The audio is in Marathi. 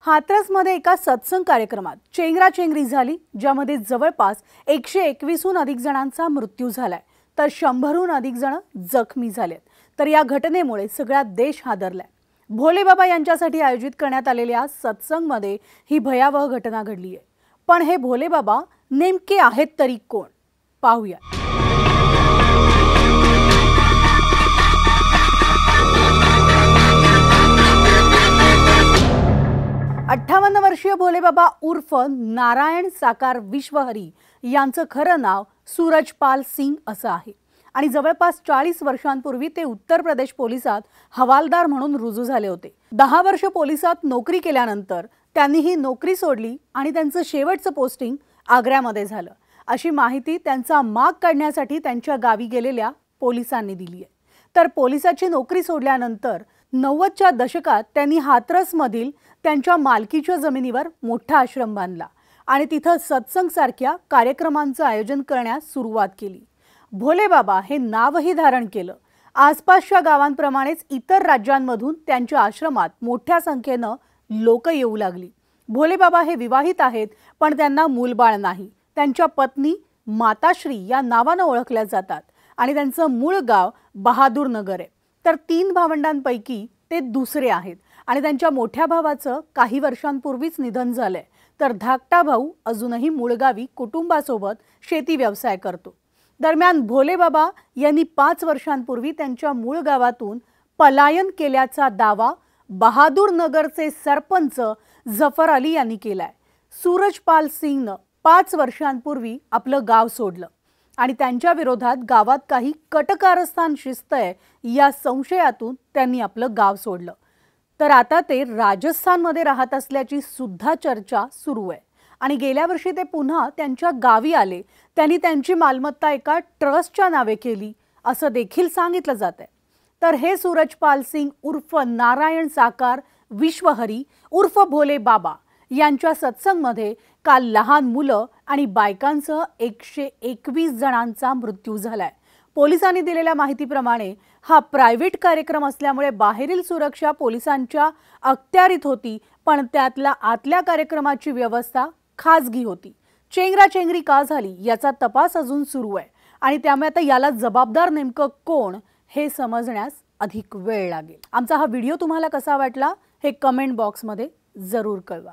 हाथरसमध्ये एका सत्संग कार्यक्रमात चेंगराचेंगरी झाली, ज्यामध्ये जवळपास 121हून अधिक जणांचा मृत्यू झालाय तर 100हून अधिक जण जखमी झालेत। तर या घटनेमुळे सगळा देश हादरलाय। भोले बाबा यांच्यासाठी आयोजित करण्यात आलेल्या सत्संगमध्ये ही भयावह घटना घडली आहे। पण हे भोले बाबा नेमके आहेत तरी कोण, पाहूया। 58 वर्षीय भोले बाबा उर्फ नारायण साकार विश्वहरी यांचं खरं नाव सूरजपाल सिंग असं आहे आणि जवळपास 40 वर्षांपूर्वी ते उत्तर प्रदेश पोलिसात हवालदार म्हणून रुजू झाले होते। 10 वर्ष पोलिसात नोकरी केल्यानंतर त्यांनी ही नोकरी सोडली आणि त्यांचं शेवटचं पोस्टिंग आग्र्यामध्ये झालं, अशी माहिती त्यांचा माग काढण्यासाठी त्यांच्या गावी गेलेल्या पोलिसांनी दिली आहे। तर पोलिसाची नोकरी सोडल्यानंतर 90च्या दशकात त्यांनी हाथरसमधील त्यांच्या मालकीच्या जमिनीवर मोठा आश्रम बांधला आणि तिथं सत्संग सारख्या कार्यक्रमांचं आयोजन करण्यास सुरुवात केली। भोले बाबा हे नावही धारण केलं। आसपासच्या गावांप्रमाणेच इतर राज्यांमधून त्यांच्या आश्रमात मोठ्या संख्येनं लोक येऊ लागली। भोले बाबा हे विवाहित आहेत, पण त्यांना मूलबाळ नाही। त्यांच्या पत्नी माताश्री या नावानं ओळखल्या जातात आणि त्यांचं मूळ गाव बहादूर नगर आहे। तर 3 भावंडांपैकी ते दुसरे आहेत आणि त्यांच्या मोठ्या भावाचं काही वर्षांपूर्वीच निधन झालंय। तर धाकटा भाऊ अजूनही मूळगावी कुटुंबासोबत शेती व्यवसाय करतो। दरम्यान भोले बाबा यांनी 5 वर्षांपूर्वी त्यांच्या मूळ गावातून पलायन केल्याचा दावा बहादूर नगरचे सरपंच जफर अली यांनी केलाय। सूरजपाल सिंगनं 5 वर्षांपूर्वी आपलं गाव सोडलं आणि त्यांच्या विरोधात गावात काही कटकारस्थान शिजतंय या संशयातून त्यांनी आपलं गाव सोडलं। तर आता ते राजस्थानमध्ये राहत असल्याची सुद्धा चर्चा सुरू आहे आणि गेल्या वर्षी ते पुन्हा त्यांच्या गावी आले। त्यांनी त्यांची मालमत्ता एका ट्रस्टच्या नावे केली असं देखील सांगितलं जातंय। तर हे सूरजपाल सिंग उर्फ नारायण साकार विश्वहरी उर्फ भोले बाबा यांच्या सत्संगमध्ये काल लहान मुलं आणि बायकांसह 121 जणांचा मृत्यू झालाय। पोलिसांनी दिलेल्या माहितीप्रमाणे हा प्रायव्हेट कार्यक्रम असल्यामुळे बाहेरील सुरक्षा पोलिसांच्या अखत्यारीत होती, पण त्यातल्या आतल्या कार्यक्रमाची व्यवस्था खासगी होती। चेंगराचेंगरी का झाली याचा तपास अजून सुरू आहे आणि त्यामुळे आता याला जबाबदार नेमकं कोण हे समजण्यास अधिक वेळ लागेल। आमचा हा व्हिडिओ तुम्हाला कसा वाटला हे कमेंट बॉक्समध्ये जरूर कळवा।